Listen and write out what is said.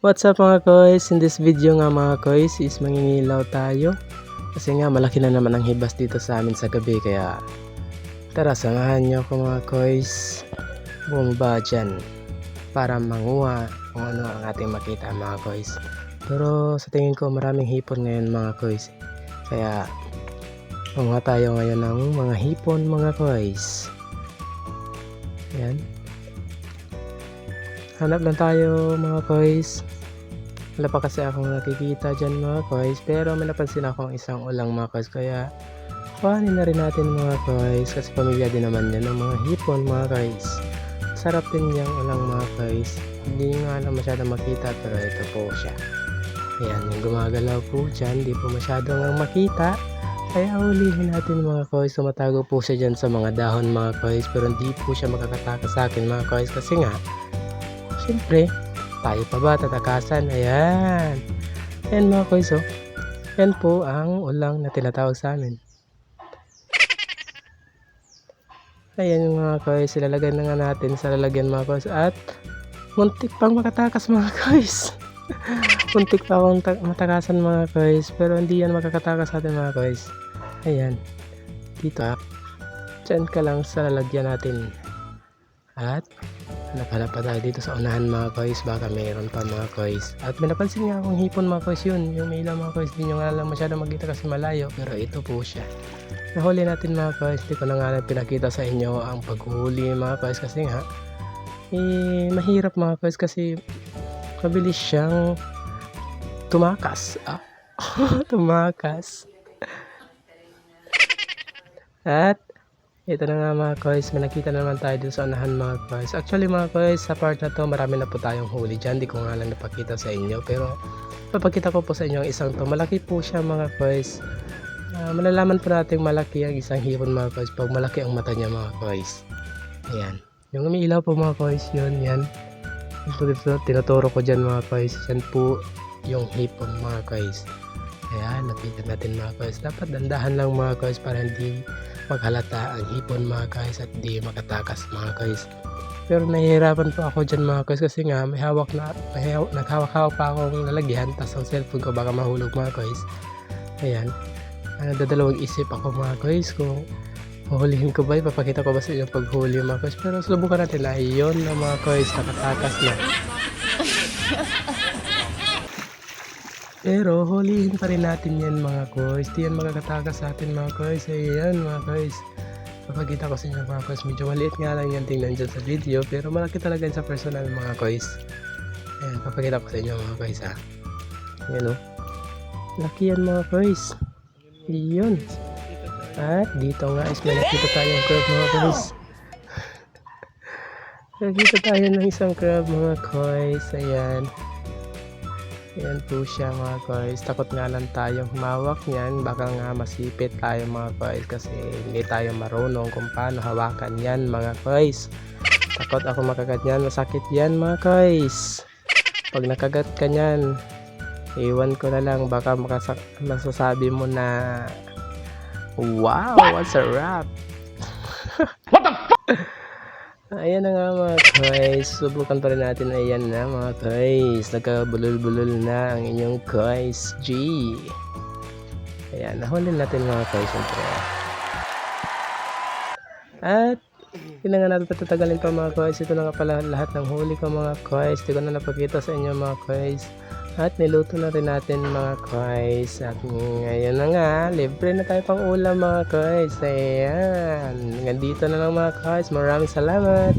What's up mga koys? In this video nga mga koys is mangingilaw tayo. Kasi nga malaki na naman ang hibas dito sa amin sa gabi. Kaya tara, samahan nyo ako mga koys. Bumaba dyan para manguha kung ano ang ating makita mga koys. Pero sa tingin ko maraming hipon ngayon mga koys. Kaya manguha tayo ngayon ng mga hipon mga koys. Ayan. Hanap lang tayo mga koys. Wala pa kasi akong nakikita dyan mga koys. Pero may napansin akong isang ulang mga koys. Kaya kuhanin na rin natin mga koys. Kasi pamilya din naman yan ng mga hipon mga koys. Sarap din yung ulang mga koys. Hindi nga lang masyadong makita. Pero ito po siya. Ayan, yung gumagalaw po dyan. Hindi po masyadong makita. Kaya ulihin natin mga koys. Tumatago po siya dyan sa mga dahon mga koys. Pero hindi po siya makakataka sa akin mga koys. Kasi nga siyempre, tayo pa ba tatakasan? Ayan. Ayan mga koys, oh. Yan po ang ulang na tinatawag sa amin. Ayan yung mga koys. Ilalagay na nga natin sa lalagyan mga koys. At muntik pang makatakas mga koys. Muntik pa akong matakasan mga koys. Pero hindi yan makakatakas sa atin mga koys. Ayan. Dito. Diyan ka lang sa lalagyan natin. At hanap-hanap pa tayo dito sa unahan mga koys. Baka mayroon pa mga koys. At may napansin nga akong hipon mga koys yun. Yung may ilang mga koys. Hindi nyo nga lang masyado magkita kasi malayo. Pero ito po siya. Nahuli natin mga koys. Hindi ko na nga lang pinakita sa inyo ang paghuli mga koys. Kasi nga mahirap mga koys. Kasi mabilis siyang tumakas. Tumakas. At ito na nga mga koys, may nakita na naman tayo dito sa unahan mga koys. Actually mga koys, sa part na to marami na po tayong huli dyan. Di ko nga lang napakita sa inyo. Pero papakita ko po sa inyo ang isang to. Malaki po siya mga koys. Malalaman po natin malaki ang isang hipon mga koys pag malaki ang mata niya mga koys. Ayan. Yung umiilaw po mga koys, yun yan. Tinuturo ko dyan mga koys. Yan po yung hipon mga koys. Ayan, napitan natin mga koys. Dapat dandahan lang mga koys para hindi maghalata ang hipon mga guys at di makatakas mga guys. Pero nahihirapan po ako dyan mga guys kasi nga naghawak-hawak pa akong lalagyan tas ang cellphone ko baka mahulog mga guys. Ayan, dadalawang isip ako mga guys kung huhulihin ko ba, ipapakita ko ba sa inyo paghuli mga guys. Pero subukan natin na yun na mga guys, nakatakas na. Pero hulihin pa rin natin yan mga koys. Di yan makakatakas sa atin mga koys. Ayan mga koys. Papakita ko sa inyo mga koys. Medyo maliit nga lang yan tingnan dyan sa video. Pero malaki talaga yan sa personal mga koys. Ayan, papakita ko sa inyo mga koys ha. Ayan o. Laki yan mga koys. Iyon. At dito nga is may nakita tayong crab mga koys. Nakita tayo ng isang crab mga koys. Ayan. Ayan po siya mga koys. Takot nga lang tayong humawak niyan. Baka nga masipit tayo mga koys. Kasi hindi tayo marunong kung paano hawakan yan mga koys. Takot ako makagat yan. Masakit yan mga koys. Pag nakagat ka yan, iwan ko na lang. Baka masasabi mo na wow, ang sarap. What the fuck? Ayan na nga mga koys, subukan pa rin natin. Ayan na mga koys, nagkabulol-bulol na ang inyong koys G. Ayan, nahuli natin mga koys syempre. At hindi na nga natin patatagalin pa mga koys. Ito na nga pala lahat ng huli ko mga koys. Hindi ko na napakita sa inyo mga koys. At niluto na rin natin mga koys. At ngayon na nga, libre na tayo pang ulam mga koys. Ayan, hanggang dito na lang mga koys. Maraming salamat.